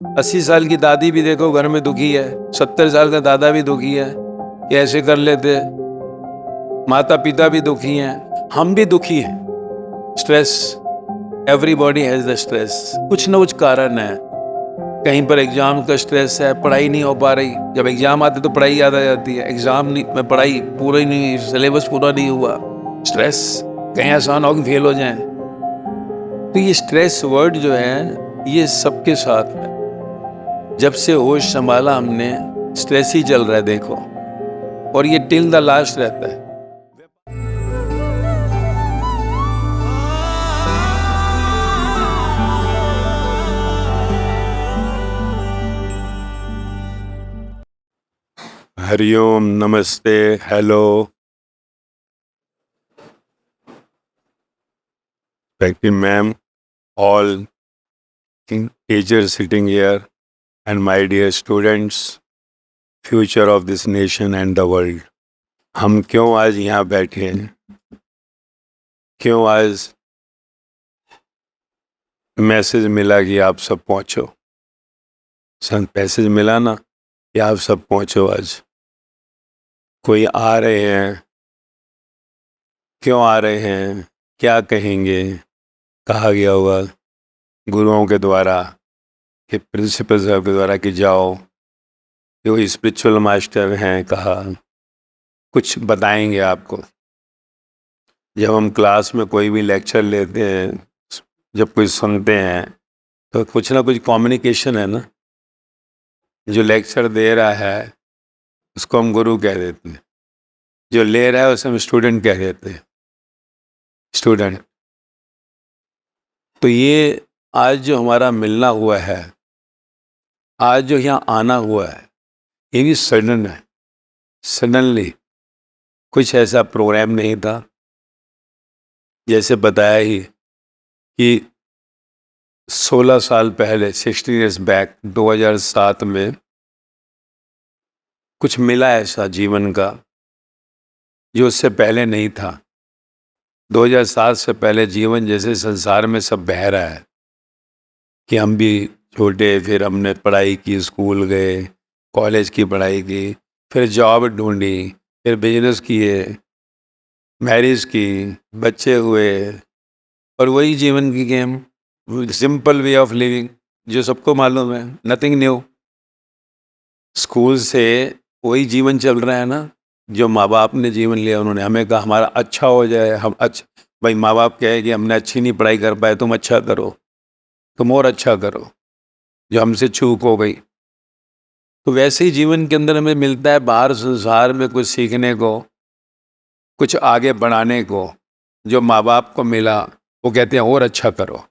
80 साल की दादी भी देखो घर में दुखी है, 70 साल का दादा भी दुखी है कि ऐसे कर लेते, माता पिता भी दुखी हैं, हम भी दुखी हैं। Stress, everybody has the stress, कुछ ना कुछ कारण है। कहीं पर एग्जाम का स्ट्रेस है, पढ़ाई नहीं हो पा रही, जब एग्जाम आते तो पढ़ाई याद आ जाती है, एग्जाम में पढ़ाई पूरा ही नहीं, सिलेबस पूरा नहीं हुआ, स्ट्रेस, कहीं आसान हो कि फेल हो जाए। तो ये स्ट्रेस वर्ड जो है ये सबके साथ है। जब से होश संभाला हमने, स्ट्रेस ही चल रहा है देखो, और ये टिल द लास्ट रहता है। हरिओम, नमस्ते, hello, respected ma'am, all teachers sitting here, and my dear students, future of this nation and the world. हम क्यों आज यहाँ बैठे हैं? क्यों आज मैसेज मिला कि आप सब पहुँचो? मैसेज मिला ना कि आप सब पहुँचो आज। कोई आ रहे हैं, क्यों आ रहे हैं, क्या कहेंगे? कहा गया होगा गुरुओं के द्वारा, कि प्रिंसिपल साहब के द्वारा कि जाओ, जो स्पिरिचुअल मास्टर हैं, कहा कुछ बताएंगे आपको। जब हम क्लास में कोई भी लेक्चर लेते हैं, जब कोई सुनते हैं, तो कुछ ना कुछ कम्युनिकेशन है ना। जो लेक्चर दे रहा है उसको हम गुरु कह देते हैं, जो ले रहा है उसे हम स्टूडेंट कह देते हैं, स्टूडेंट। तो ये आज जो हमारा मिलना हुआ है, आज जो यहाँ आना हुआ है, ये भी सडन है, सडनली। कुछ ऐसा प्रोग्राम नहीं था। जैसे बताया ही कि 16 साल पहले, 16 ईयर्स बैक, 2007 में कुछ मिला ऐसा जीवन का जो उससे पहले नहीं था। 2007 से पहले जीवन जैसे संसार में सब बह रहा है कि हम भी छोटे, फिर हमने पढ़ाई की, स्कूल गए, कॉलेज की पढ़ाई की, फिर जॉब ढूंढी, फिर बिजनेस किए, मैरिज की, बच्चे हुए, और वही जीवन की game, simple way of living जो सबको मालूम है, नथिंग न्यू। स्कूल से वही जीवन चल रहा है ना, जो माँ बाप ने जीवन लिया। उन्होंने हमें कहा हमारा अच्छा हो जाए, हम अच्छा, भाई माँ बाप कहे कि हमने अच्छी नहीं पढ़ाई कर पाए, तुम अच्छा करो, तुम और अच्छा करो, जो हमसे चूक हो गई। तो वैसे ही जीवन के अंदर हमें मिलता है बाहर संसार में कुछ सीखने को, कुछ आगे बढ़ाने को। जो माँ बाप को मिला वो कहते हैं और अच्छा करो।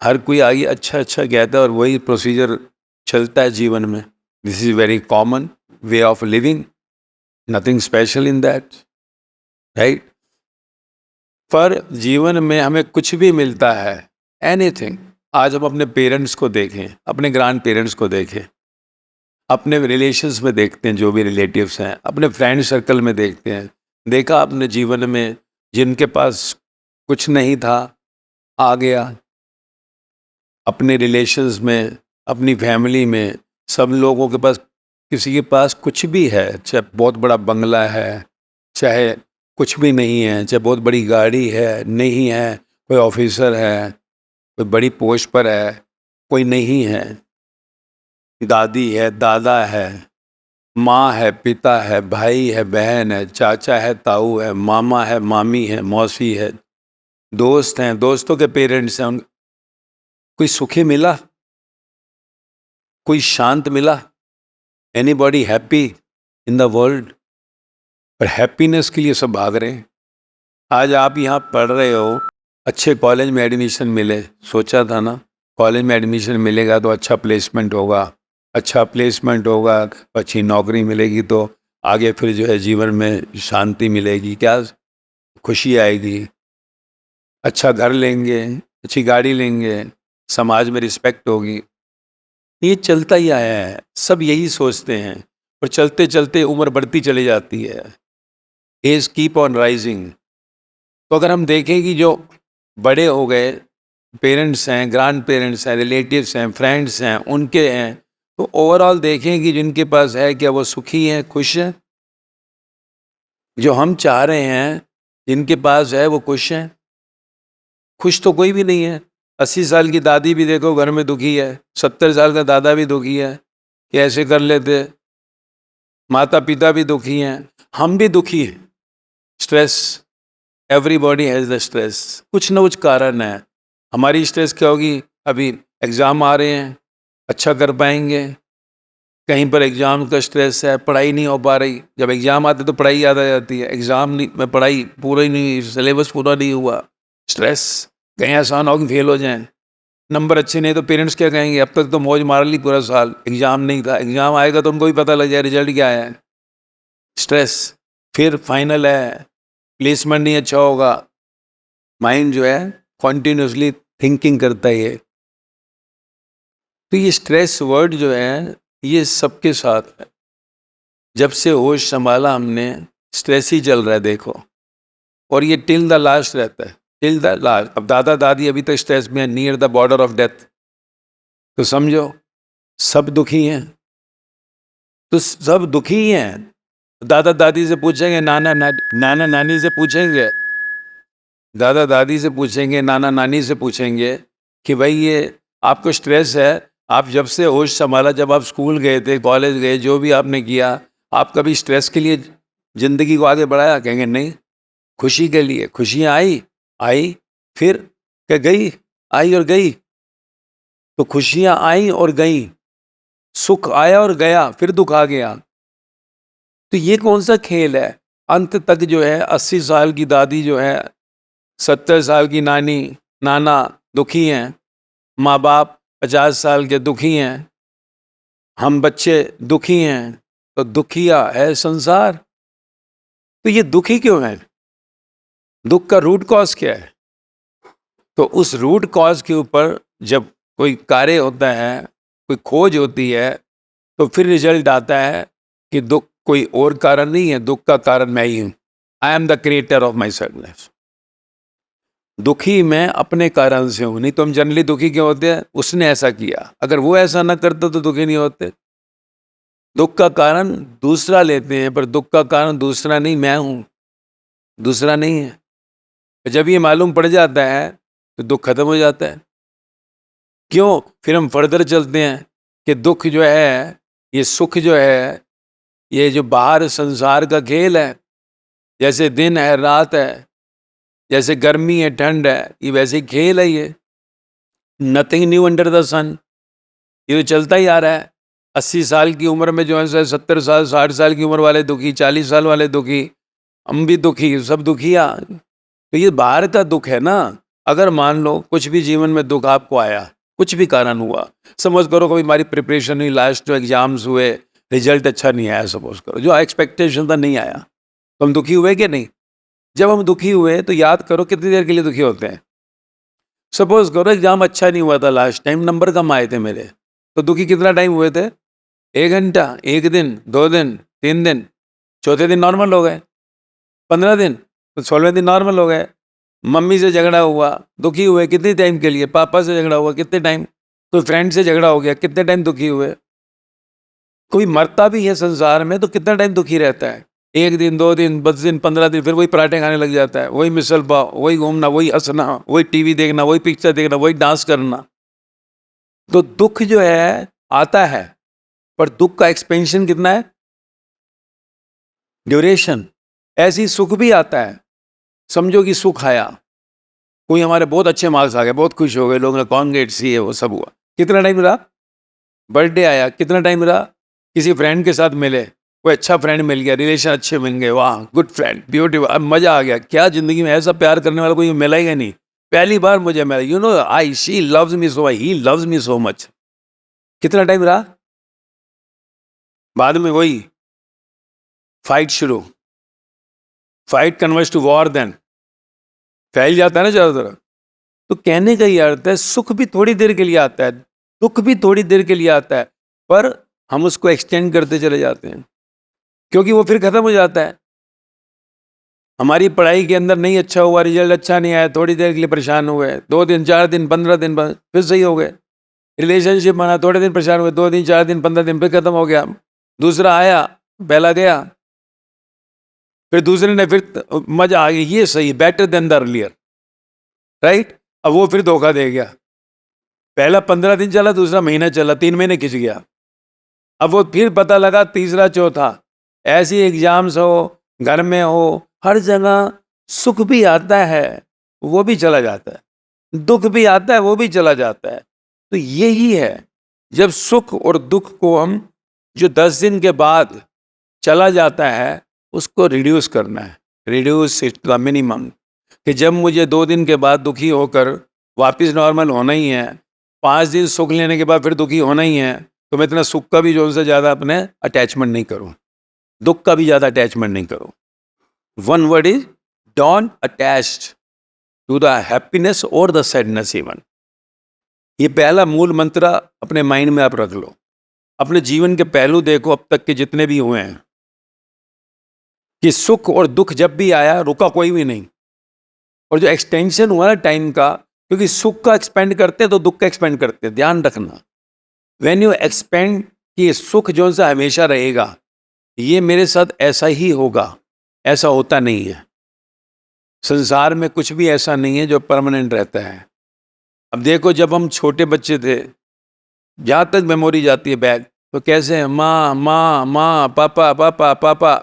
हर कोई आगे अच्छा अच्छा कहता है और वही प्रोसीजर चलता है जीवन में। This is very common way of living, nothing special in that, right. पर जीवन में हमें कुछ भी मिलता है, एनीथिंग। आज हम अपने पेरेंट्स को देखें, अपने ग्रैंड पेरेंट्स को देखें, अपने रिलेशंस में देखते हैं, जो भी रिलेटिव्स हैं, अपने फ्रेंड सर्कल में देखते हैं। देखा अपने जीवन में जिनके पास कुछ नहीं था, आ गया। अपने रिलेशंस में, अपनी फैमिली में, सब लोगों के पास, किसी के पास कुछ भी है, चाहे बहुत बड़ा बंगला है, चाहे कुछ भी नहीं है, चाहे बहुत बड़ी गाड़ी है, नहीं है, कोई ऑफिसर है, कोई बड़ी पोस्ट पर है, कोई नहीं है, दादी है, दादा है, माँ है, पिता है, भाई है, बहन है, चाचा है, ताऊ है, मामा है, मामी है, मौसी है, दोस्त हैं, दोस्तों के पेरेंट्स हैं। कोई सुखी मिला? कोई शांत मिला? Anybody happy in the world? पर हैप्पीनेस के लिए सब भाग रहे हैं। आज आप यहाँ पढ़ रहे हो, अच्छे कॉलेज में एडमिशन मिले, सोचा था ना कॉलेज में एडमिशन मिलेगा तो अच्छा प्लेसमेंट होगा, अच्छा प्लेसमेंट होगा, अच्छी नौकरी मिलेगी, तो आगे फिर जो है जीवन में शांति मिलेगी, क्या खुशी आएगी, अच्छा घर लेंगे, अच्छी गाड़ी लेंगे, समाज में रिस्पेक्ट होगी। ये चलता ही आया है, सब यही सोचते हैं, और चलते चलते उम्र बढ़ती चली जाती है, एज कीप ऑन राइजिंग। तो अगर हम देखें कि जो बड़े हो गए, पेरेंट्स हैं, ग्रैंड पेरेंट्स हैं, रिलेटिव्स हैं, फ्रेंड्स हैं, उनके हैं, तो ओवरऑल देखें कि जिनके पास है क्या वो सुखी हैं, खुश हैं? जो हम चाह रहे हैं जिनके पास है वो खुश हैं? खुश तो कोई भी नहीं है। 80 साल की दादी भी देखो घर में दुखी है, 70 साल का दादा भी दुखी है कि ऐसे कर लेते, माता पिता भी दुखी हैं, हम भी दुखी हैं। Stress, everybody has the stress, कुछ ना कुछ कारण है। हमारी स्ट्रेस क्या होगी? अभी एग्ज़ाम आ रहे हैं, अच्छा कर पाएंगे, कहीं पर एग्ज़ाम का स्ट्रेस है, पढ़ाई नहीं हो पा रही। जब एग्ज़ाम आते तो पढ़ाई याद आ जाती है, एग्ज़ाम में पढ़ाई पूरा ही नहीं, सिलेबस पूरा नहीं हुआ, स्ट्रेस, कहीं ऐसा ना हो कि फेल हो जाएं, नंबर अच्छे नहीं तो पेरेंट्स क्या कहेंगे, अब तक तो मौज मार ली पूरा साल, एग्ज़ाम नहीं था, एग्ज़ाम आएगा तो उनको भी पता लग जाए रिजल्ट क्या आया है। स्ट्रेस, फिर फाइनल है, प्लेसमेंट नहीं अच्छा होगा, माइंड जो है कॉन्टीन्यूसली थिंकिंग करता है। तो ये स्ट्रेस वर्ड जो है ये सबके साथ है। जब से होश संभाला हमने, स्ट्रेस ही चल रहा है देखो, और ये टिल द लास्ट रहता है, टिल द लास्ट। अब दादा दादी अभी तक स्ट्रेस में है, near the border of death, तो समझो सब दुखी हैं। तो सब दुखी ही हैं। दादा दादी से पूछेंगे, नाना नानी से पूछेंगे, दादा दादी से पूछेंगे, नाना नानी से पूछेंगे कि भाई ये आपको स्ट्रेस है, आप जब से होश संभाला, जब आप स्कूल गए थे, कॉलेज गए, जो भी आपने किया, आप कभी स्ट्रेस के लिए ज़िंदगी को आगे बढ़ाया? कहेंगे नहीं, खुशी के लिए। खुशियाँ आई फिर क्या गई, आई और गई। तो खुशियाँ आई और गई, सुख आया और गया, फिर दुख आ गया। तो ये कौन सा खेल है? अंत तक जो है 80 साल की दादी जो है, 70 साल की नानी नाना दुखी हैं, माँ बाप 50 साल के दुखी हैं, हम बच्चे दुखी हैं, तो दुखिया है संसार। तो ये दुखी क्यों है? दुख का रूट कॉज क्या है? तो उस रूट कॉज के ऊपर जब कोई कार्य होता है, कोई खोज होती है, तो फिर रिजल्ट आता है कि दुख कोई और कारण नहीं है, दुख का कारण मैं ही हूं। I am the creator of my sadness. दुखी मैं अपने कारण से हूं, नहीं तो हम जनरली दुखी क्यों होते हैं? उसने ऐसा किया, अगर वो ऐसा ना करता तो दुखी नहीं होते। दुख का कारण दूसरा लेते हैं, पर दुख का कारण दूसरा नहीं, मैं हूं, दूसरा नहीं है। जब ये मालूम पड़ जाता है तो दुख खत्म हो जाता है। क्यों? फिर हम फर्दर चलते हैं कि दुख जो है, ये सुख जो है, ये जो बाहर संसार का खेल है, जैसे दिन है रात है, जैसे गर्मी है ठंड है, ये वैसे ही खेल है। ये नथिंग न्यू अंडर द सन, ये तो चलता ही आ रहा है। 80 साल की उम्र में जो है 70 साल 60 साल की उम्र वाले दुखी, 40 साल वाले दुखी, हम भी दुखी, सब दुखिया। तो ये बाहर का दुख है ना। अगर मान लो कुछ भी जीवन में दुख आपको आया, कुछ भी कारण हुआ, सपोज करो कभी हमारी प्रिपरेशन हुई, लास्ट जो एग्जाम्स हुए, रिजल्ट अच्छा नहीं आया, सपोज करो जो एक्सपेक्टेशन था नहीं आया, तो हम दुखी हुए कि नहीं? जब हम दुखी हुए तो याद करो कितनी देर के लिए दुखी होते हैं। सपोज करो एग्जाम अच्छा नहीं हुआ था, लास्ट टाइम नंबर कम आए थे मेरे, तो दुखी कितना टाइम हुए थे? 1 घंटा, 1 दिन, 2 दिन, 3 दिन, चौथे दिन नॉर्मल हो गए, 15 दिन, तो 16वें दिन नॉर्मल हो गए। मम्मी से झगड़ा हुआ, दुखी हुए कितने टाइम के लिए? पापा से झगड़ा हुआ कितने टाइम? तो फ्रेंड से झगड़ा हो गया, कितने टाइम दुखी हुए? कोई मरता भी है संसार में तो कितना टाइम दुखी रहता है? 1 दिन, 2 दिन, 10 दिन, 15 दिन, फिर वही पराठे खाने लग जाता है, वही मिसल पाव, वही घूमना, वही हंसना, वही टीवी देखना, वही पिक्चर देखना, वही डांस करना। तो दुख जो है आता है, पर दुख का एक्सपेंशन कितना है? ड्यूरेशन। ऐसी सुख भी आता है। समझो कि सुख आया, कोई हमारे बहुत अच्छे मार्क्स आ गए, बहुत खुश हो गए, लोगों ने कॉन्ग्रेट सी है, वो सब हुआ, कितना टाइम रहा? बर्थडे आया, कितना टाइम रहा? किसी फ्रेंड के साथ मिले, कोई अच्छा फ्रेंड मिल गया, रिलेशन अच्छे मिल गए, वाह गुड फ्रेंड, ब्यूटीफुल, अब मजा आ गया। क्या जिंदगी में ऐसा प्यार करने वाला कोई मिला ही नहीं, पहली बार मुझे मिला, you know I she loves me so, he loves me so much. कितना टाइम रहा? बाद में वही फाइट शुरू, fight converts to war, then फैल जाता है ना चारों तरफ। तो कहने का ये अर्थ है, सुख भी थोड़ी देर के लिए आता है, दुख भी थोड़ी देर के लिए आता है, पर हम उसको एक्सटेंड करते चले जाते हैं, क्योंकि वो फिर खत्म हो जाता है। हमारी पढ़ाई के अंदर नहीं अच्छा हुआ, रिजल्ट अच्छा नहीं आया, थोड़ी देर के लिए परेशान हुए, 2 दिन 4 दिन 15 दिन बाद फिर सही हो गए। रिलेशनशिप बना, थोड़े दिन परेशान हुए, 2 दिन 4 दिन 15 दिन फिर खत्म हो गया। दूसरा आया, पहला गया, फिर दूसरे ने फिर मजा आ गई, ये सही, better than the earlier, right. अब वो फिर धोखा दे गया। पहला 15 दिन चला, दूसरा महीना चला, 3 महीने खिंच गया। अब वो फिर पता लगा तीसरा चौथा। ऐसी एग्जाम्स हो, घर में हो, हर जगह सुख भी आता है, वो भी चला जाता है, दुख भी आता है, वो भी चला जाता है। तो यही है, जब सुख और दुख को हम जो 10 दिन के बाद चला जाता है उसको रिड्यूस करना है, reduce it to the minimum. कि जब मुझे 2 दिन के बाद दुखी होकर वापस नॉर्मल होना ही है, 5 दिन सुख लेने के बाद फिर दुखी होना ही है, तो मैं इतना सुख का भी जो उनसे ज़्यादा अपने अटैचमेंट नहीं करूँ, दुख का भी ज़्यादा अटैचमेंट नहीं करूँ। One word is don't attached to the happiness और द सैडनेस इवन। ये पहला मूल मंत्र अपने माइंड में आप रख लो। अपने जीवन के पहलू देखो, अब तक के जितने भी हुए हैं, कि सुख और दुख जब भी आया रुका कोई भी नहीं। और जो एक्सटेंशन हुआ ना टाइम का, क्योंकि सुख का एक्सपेंड करते हैं तो दुख का एक्सपेंड करते हैं, ध्यान रखना। व्हेन यू एक्सपेंड कि सुख जो सा हमेशा रहेगा, ये मेरे साथ ऐसा ही होगा, ऐसा होता नहीं है। संसार में कुछ भी ऐसा नहीं है जो परमानेंट रहता है। अब देखो, जब हम छोटे बच्चे थे, जहाँ तक मेमोरी जाती है बैक, तो कैसे हैं, माँ माँ माँ, पापा पापा पापा,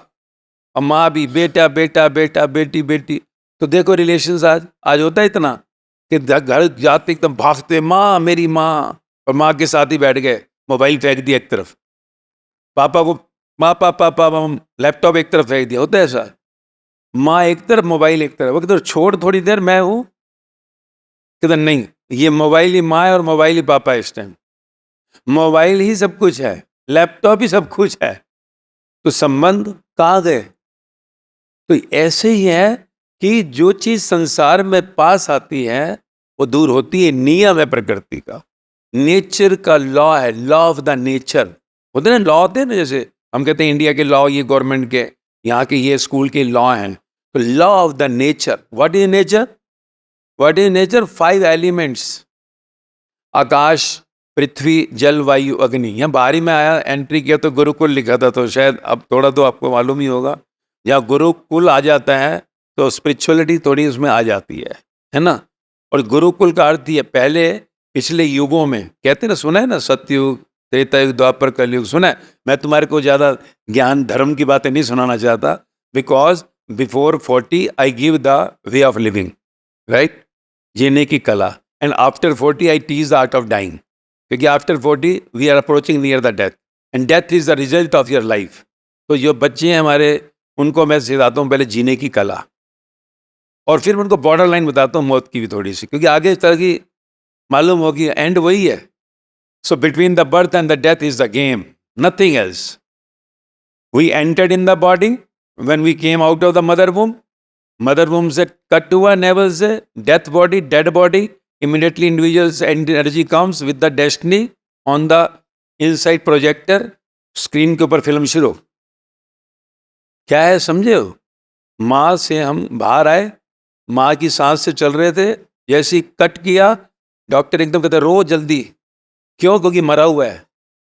और माँ भी बेटा बेटा बेटा, बेटी बेटी। तो देखो रिलेशंस आज होता है इतना कि घर जाते एकदम भागते, माँ मेरी माँ, और माँ के साथ ही बैठ गए, मोबाइल फेंक दिया एक तरफ, पापा को माँ पापा पापा लैपटॉप एक तरफ फेंक दिया। होता है ऐसा, माँ एक तरफ मोबाइल एक तरफ, वो किधर छोड़ थोड़ी देर, मैं हूँ किधर नहीं, ये मोबाइल ही माँ है और मोबाइल ही पापा है। इस टाइम मोबाइल ही सब कुछ है, लैपटॉप ही सब कुछ है, तो संबंध कहाँ गए। तो ऐसे ही है कि जो चीज संसार में पास आती है वो दूर होती है। नियम है प्रकृति का, नेचर का लॉ है, लॉ ऑफ द नेचर। होते ना लॉ, होते हैं ना, जैसे हम कहते हैं इंडिया के लॉ, ये गवर्नमेंट के, यहाँ के ये स्कूल के लॉ हैं। तो law of the nature, what is nature, what is nature? 5 elements, आकाश पृथ्वी जल वायु अग्नि। यहाँ बाहरी में आया, एंट्री किया तो गुरुकुल लिखा था, तो शायद अब थोड़ा तो आपको मालूम ही होगा। जहाँ गुरुकुल आ जाता है तो स्पिरिचुअलिटी थोड़ी उसमें आ जाती है ना। और गुरुकुल का अर्थ ही है, पहले पिछले युगों में कहते ना, सुना है ना, सतयुग त्रेता युग द्वापर कलयुग, सुना है। मैं तुम्हारे को ज़्यादा ज्ञान धर्म की बातें नहीं सुनाना चाहता, because before 40 I give the way of living, right, जीने की कला। And after 40 I teach the art of dying, क्योंकि after 40 we are approaching near the death, and death is the result of your life. तो जो बच्चे हैं हमारे, उनको मैं सिखाता हूँ पहले जीने की कला, और फिर मैं उनको बॉर्डर लाइन बताता हूँ मौत की भी थोड़ी सी, क्योंकि आगे इस तरह की मालूम होगी, एंड वही है। So between the birth and the death is the game, nothing else. We entered in the body when we came out of the mother womb से कट हुआ, नेवल से death body, dead body, immediately individual's energy comes with the destiny on the inside projector, screen के ऊपर film शुरू। क्या है समझे हो? माँ से हम बाहर आए, माँ की सांस से चल रहे थे, जैसे ही कट किया डॉक्टर एकदम कहते रो जल्दी, क्यों? क्योंकि मरा हुआ है।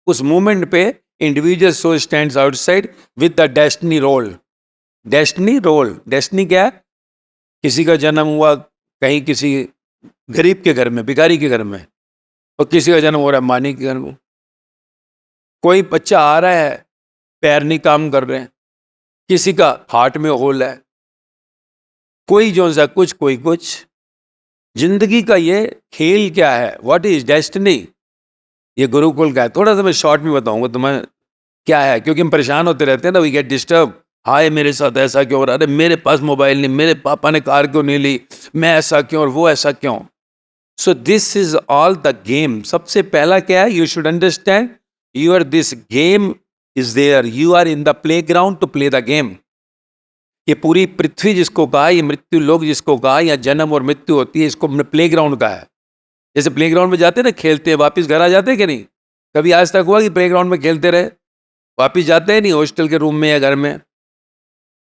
उस मोमेंट पे individual soul stands outside with the destiny role. Destiny role, destiny क्या है? किसी का जन्म हुआ कहीं किसी गरीब के घर में, भिखारी के घर में, और किसी का जन्म हो रहा है मानी के घर में। कोई बच्चा आ रहा है, पैर नहीं काम कर रहे हैं, किसी का हार्ट में होल है, कोई जो सा कुछ, कोई कुछ। जिंदगी का ये खेल क्या है? What is destiny? ये गुरुकुल का है। थोड़ा सा मैं शॉर्ट में बताऊंगा तुम्हें क्या है, क्योंकि हम परेशान होते रहते हैं ना, वी गेट डिस्टर्ब। हाय मेरे साथ ऐसा क्यों हो रहा है, अरे मेरे पास मोबाइल नहीं, मेरे पापा ने कार क्यों नहीं ली, मैं ऐसा क्यों और वो ऐसा क्यों। So this is all the game. सबसे पहला क्या है? You should understand your this game is there, you are in the playground to play the game. ये पूरी पृथ्वी जिसको कहा, ये मृत्यु लोक जिसको कहा, या जन्म और मृत्यु होती है, इसको प्ले ग्राउंड कहा है। जैसे प्ले ग्राउंड में जाते हैं ना, खेलते हैं, वापिस घर आ जाते हैं कि नहीं? कभी आज तक हुआ कि प्ले ग्राउंड में खेलते रहे वापिस जाते हैं नहीं, हॉस्टल के रूम में या घर में?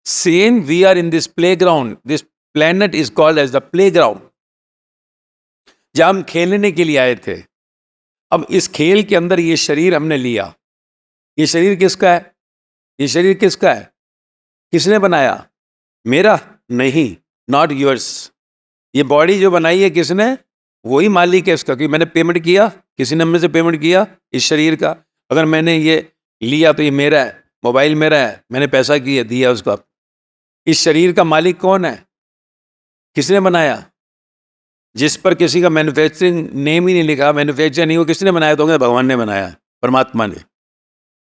Same we are in this playground, this planet is called as the playground, जहां हम खेलने के लिए आए थे। अब इस खेल के अंदर ये शरीर हमने लिया। ये शरीर किसका है? ये शरीर किसका है? किसने बनाया? मेरा नहीं, नॉट योर्स। ये बॉडी जो बनाई है किसने? वही मालिक है इसका, क्योंकि मैंने पेमेंट किया, किसी ने मुझसे पेमेंट किया इस शरीर का। अगर मैंने ये लिया तो ये मेरा है, मोबाइल मेरा है, मैंने पैसा किया, दिया उसका। इस शरीर का मालिक कौन है? किसने बनाया? जिस पर किसी का मैन्युफैक्चरिंग नेम ही नहीं लिखा, मैन्युफैक्चर नहीं, वो किसने बनाया? तो भगवान ने बनाया, परमात्मा ने।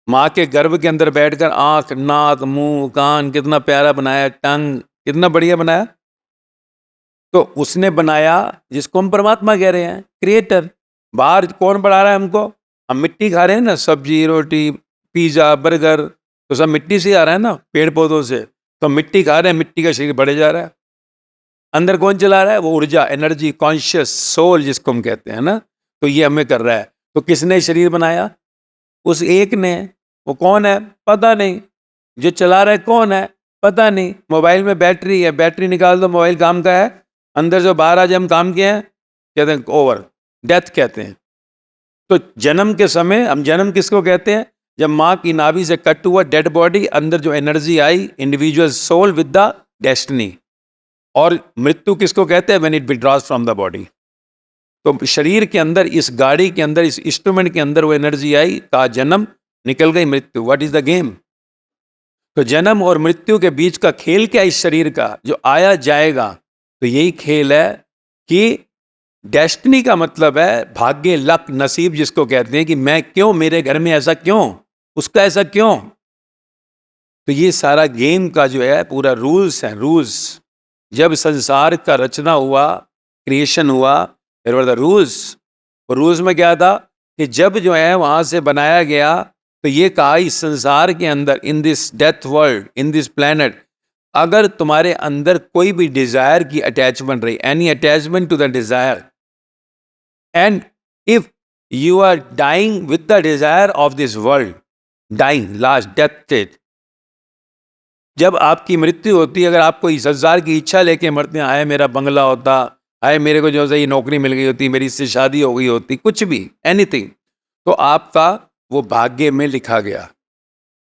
माँ के गर्भ के अंदर बैठकर आंख, नाक, मुंह, कान कितना प्यारा बनाया, टंग कितना बढ़िया बनाया। तो उसने बनाया, जिसको हम परमात्मा कह रहे हैं, क्रिएटर। बाहर कौन बढ़ा रहा है हमको? हम मिट्टी खा रहे हैं ना, सब्जी, रोटी, पिज्जा, बर्गर, तो सब मिट्टी से आ रहा है ना, पेड़ पौधों से। तो हम मिट्टी खा रहे हैं, मिट्टी का शरीर बढ़े जा रहा है। अंदर कौन चला रहा है? वो ऊर्जा, एनर्जी, कॉन्शियस सोल जिसको हम कहते हैं ना, तो ये हमें कर रहा है। तो किसने शरीर बनाया? उस एक ने। वो कौन है? पता नहीं। जो चला रहा है कौन है? पता नहीं। मोबाइल में बैटरी है, बैटरी निकाल दो, मोबाइल काम का है। अंदर जो बाहर आज हम काम किए हैं, कहते हैं ओवर, डेथ कहते हैं। तो जन्म के समय हम जन्म किसको कहते हैं? जब माँ की नाभि से कट हुआ डेड बॉडी, अंदर जो एनर्जी आई, individual soul with the destiny. और मृत्यु किसको कहते हैं? When it withdraws from the body. तो शरीर के अंदर, इस गाड़ी के अंदर, इस इंस्ट्रूमेंट के अंदर वो एनर्जी आई, का जन्म, निकल गई मृत्यु। What is the game? तो जन्म और मृत्यु के बीच का खेल क्या इस शरीर का? जो आया जाएगा। तो यही खेल है कि डेस्टिनी का मतलब है भाग्य, लक, नसीब जिसको कहते हैं, कि मैं क्यों, मेरे घर में ऐसा क्यों, उसका ऐसा क्यों। तो ये सारा गेम का जो है पूरा रूल्स है, रूल्स। जब संसार का रचना हुआ, क्रिएशन हुआ, देयर वर द रूल्स। और रूल्स में क्या था कि जब जो है वहां से बनाया गया, तो ये कहा इस संसार के अंदर, in this death world, in this planet, अगर तुम्हारे अंदर कोई भी डिजायर की अटैचमेंट रही, any attachment to the desire, and if you are dying with the desire of this world, dying, last death stage, जब आपकी मृत्यु होती है, अगर आपको इस संसार की इच्छा लेके मरते हैं, आए मेरा बंगला होता, आए मेरे को जो है ये नौकरी मिल गई होती, मेरी इससे शादी हो गई होती, कुछ भी, एनीथिंग, तो आपका वो भाग्य में लिखा गया।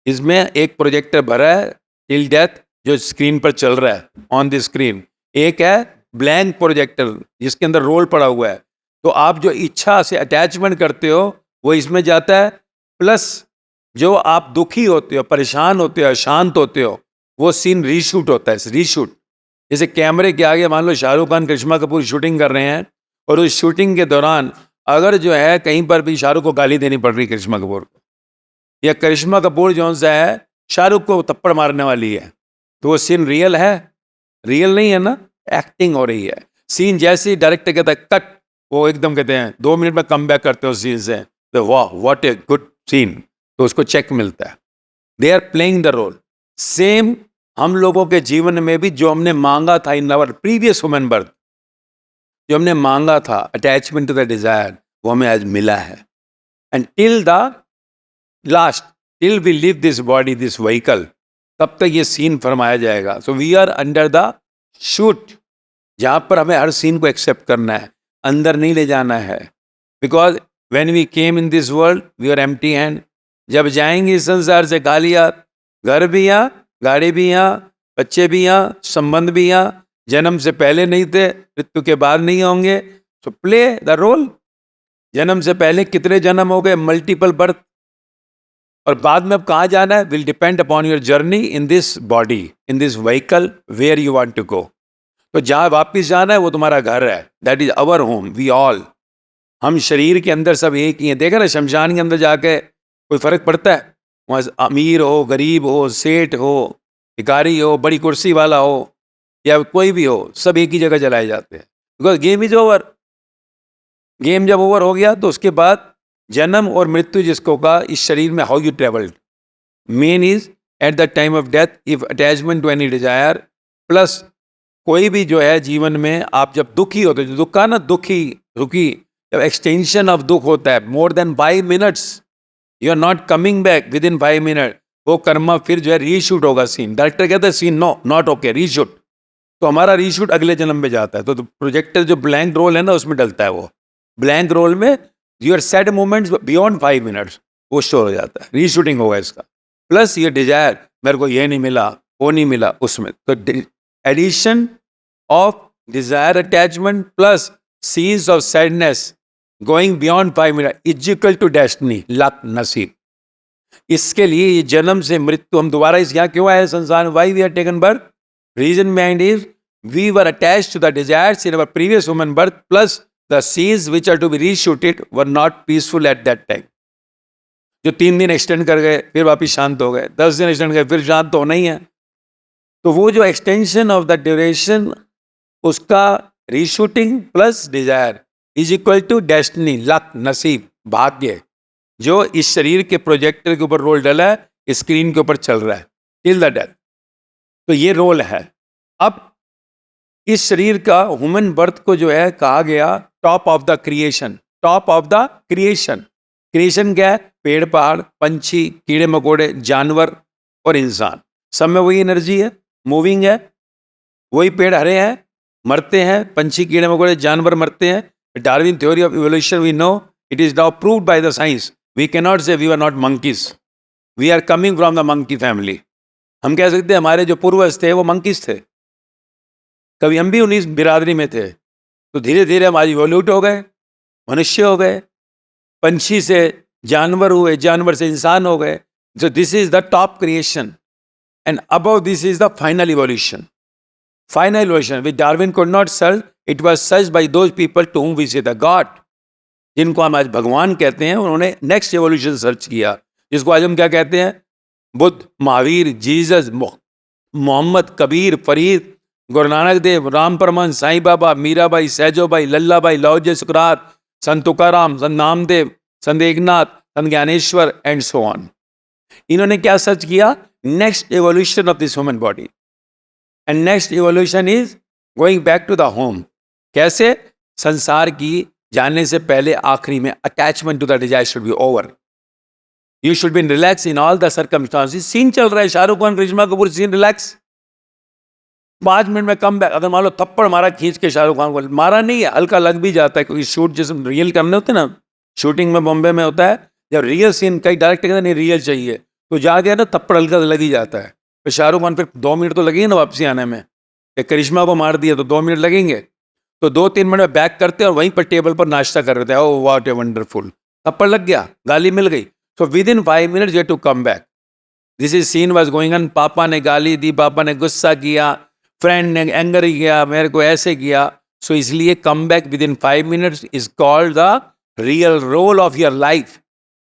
इसमें एक प्रोजेक्टर भरा है टिल डेथ, जो स्क्रीन पर चल रहा है, ऑन द स्क्रीन। एक है ब्लैंक प्रोजेक्टर, जिसके अंदर रोल पड़ा हुआ है। तो आप जो इच्छा से अटैचमेंट करते हो वो इसमें जाता है, प्लस जो आप दुखी होते हो, परेशान होते हो, अशांत होते हो, वो सीन रीशूट होता है, रीशूट। जैसे कैमरे के आगे मान लो शाहरुख खान, करिश्मा कपूर शूटिंग कर रहे हैं, और उस शूटिंग के दौरान अगर जो है कहीं पर भी शाहरुख को गाली देनी पड़ रही करिश्मा कपूर को, या करिश्मा कपूर जो है शाहरुख को थप्पड़ मारने वाली है, तो वो सीन रियल है? रियल नहीं है ना, एक्टिंग हो रही है। सीन जैसे ही डायरेक्टर कहता है कट, वो एकदम कहते हैं 2 मिनट में कम बैक करते हो सीन से, तो वाह व्हाट ए गुड सीन, तो उसको चेक मिलता है। They are playing the role. Same हम लोगों के जीवन में भी जो हमने मांगा था in our previous human birth, जो हमने मांगा था, अटैचमेंट टू द डिजायर, वो हमें आज मिला है। And till the last, till we live this body, this vehicle, तब तक ये सीन फरमाया जाएगा। So we are under the shoot, जहां पर हमें हर सीन को एक्सेप्ट करना है, अंदर नहीं ले जाना है। Because when we came in this world we are empty hand. जब जाएंगे इस संसार से खाली हाथ, घर भी यहाँ, गाड़ी भी यहाँ, बच्चे भी यहाँ, संबंध भी यहाँ, जन्म से पहले नहीं थे, मृत्यु के बाद नहीं होंगे। So play the role. जन्म से पहले कितने जन्म हो गए, मल्टीपल बर्थ, और बाद में अब कहाँ जाना है, will depend upon your journey in this body, in this vehicle, where you want to go. तो जहाँ वापिस जाना है वो तुम्हारा घर है, that is our home, we all. हम शरीर के अंदर सब एक ही हैं। देखा ना, शमशान के अंदर जाके कोई फर्क पड़ता है? वहाँ अमीर हो, गरीब हो, सेठ हो, भिखारी हो, बड़ी कुर्सी वाला हो, या कोई भी हो, सब एक ही जगह जलाए जाते हैं। Because game is over. Game जब ओवर हो गया तो उसके बाद जन्म और मृत्यु जिसको कहा, इस शरीर में how you travelled, main is at the time of death, if attachment to any desire, plus कोई भी जो है जीवन में आप जब दुखी होते हो, दुख का ना, दुखी, जब एक्सटेंशन ऑफ दुख होता है more than 5 minutes, you are not coming back within 5 minute, वो कर्मा फिर जो है रीशूट होगा सीन। डायरेक्टर कहता है scene no not okay, reshoot. तो हमारा रीशूट अगले जन्म में जाता है। तो प्रोजेक्टर जो ब्लैंक रोल है ना उसमें डलता है। वो ब्लैंक रोल में your said moments beyond 5 minutes वो स्टोर हो जाता है। रीशूटिंग होगा इसका। प्लस ये डिजायर, मेरे को ये नहीं मिला, वो नहीं मिला, उसमें तो addition of desire attachment plus scenes of sadness going beyond 5 minutes is equal to destiny, luck, नसीब। इसके लिए ये जन्म से मृत्यु, हम दोबारा इस यहाँ क्यों आए संसार? why we are taken birth? reason behind is we were attached to the desires in our previous human birth plus the scenes which are to be reshooted were not peaceful at that time। जो 3 दिन extend कर गए फिर वापिस शांत हो गए, 10 दिन एक्सटेंड गए फिर शांत तो होना ही है। तो वो जो एक्सटेंशन ऑफ द ड्यूरेशन, उसका reshooting plus desire is equal to destiny, luck, नसीब, भाग्य, जो इस शरीर के प्रोजेक्टर के ऊपर रोल डला है, स्क्रीन के ऊपर चल रहा है टिल द डेथ। तो ये रोल है। अब इस शरीर का ह्यूमन बर्थ को जो है कहा गया top of the creation. Top of the creation, creation क्या है? पेड़ पहाड़, पंछी, कीड़े मकोड़े, जानवर और इंसान, सब में वही एनर्जी है, मूविंग है। वही पेड़ हरे हैं, मरते हैं, पंछी, कीड़े मकोड़े, जानवर मरते हैं। Darwin theory of evolution we know, it is now proved by the science. We can not say we are not monkeys, we are coming from the monkey family. हम कह सकते हैं हमारे जो पूर्वज थे वो मंकीज थे, कभी हम भी उन्हीं बिरादरी में थे। तो धीरे धीरे हम आज इवोल्यूट हो गए, मनुष्य हो गए, पंछी से जानवर हुए, जानवर से इंसान हो गए। सो this is the top creation and above this is the final evolution. Final evolution which Darwin could not search, it was searched by those people to whom we say the God, जिनको हम आज भगवान कहते हैं। उन्होंने next evolution search किया, जिसको आज हम क्या कहते हैं? Buddha, Mahavir, Jesus, Mohammed, Kabir, Farid, Guru Nanak Dev, Ram Paramhans, Sai Baba, Mirabai, Sahjobai, लल्लाबाई, लाओजे, Sukrat, Sant Tukaram, Sant Namdev, Sant Eknath, Sant Dnyaneshwar and so on. इन्होंने क्या सर्च किया? Next evolution of this human body. And next evolution is going back to the home. कैसे? संसार की जाने से पहले आखिरी में attachment to the desire should be over. You should be relax in all the circumstances. Scene चल रहा है, Shahrukh Khan, Karisma Kapoor, scene relax, 5 minute में कम बैक। अगर मान लो थप्पड़ मारा खींच के शाहरुख खान को, मारा नहीं है, हल्का लग भी जाता है, क्योंकि शूट जैसे रियल करने होते हैं ना, शूटिंग में बॉम्बे में होता है, जब रियल सीन कई डायरेक्टर कहते नहीं रियल चाहिए, तो जाके ना थप्पड़ हल्का लग ही जाता है। तो शाहरुख खान फिर 2 मिनट तो लगेंगे ना वापसी आने में। एक करिश्मा को मार दिया तो 2 मिनट लगेंगे, तो 2-3 मिनट में बैक करते और वहीं पर टेबल पर नाश्ता कर रहे थे। ओह व्हाट ए वंडरफुल, थप्पड़ लग गया, गाली मिल गई। So within 5 minutes you to come back. This is scene was going on. पापा ने गाली दी, पापा ने गुस्सा किया, फ्रेंड ने एंगर किया, मेरे को ऐसे किया। सो इसलिए come back within 5 minutes is called the real role of your life.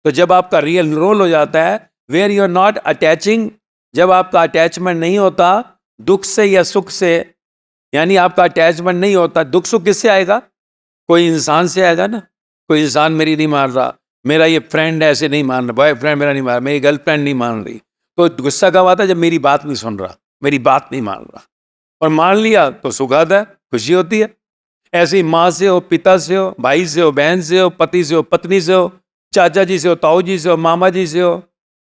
तो जब आपका रियल रोल हो जाता है, where you are not attaching, जब आपका अटैचमेंट नहीं होता दुख से या सुख से, यानी आपका अटैचमेंट नहीं होता, दुख सुख किससे आएगा? कोई इंसान से आएगा ना। कोई इंसान मेरी नहीं मान रहा, मेरा ये फ्रेंड ऐसे नहीं मान रहा, बॉयफ्रेंड मेरा नहीं मान रहा, मेरी गर्लफ्रेंड नहीं मान रही, तो गुस्सा कब आता है? जब मेरी बात नहीं सुन रहा, मेरी बात नहीं मान रहा। और मान लिया तो सुख आता है, खुशी होती है। ऐसे ही माँ से हो, पिता से हो, भाई से हो, बहन से हो, पति से हो, पत्नी से हो, चाचा जी से हो, ताऊ जी से हो, मामा जी से हो,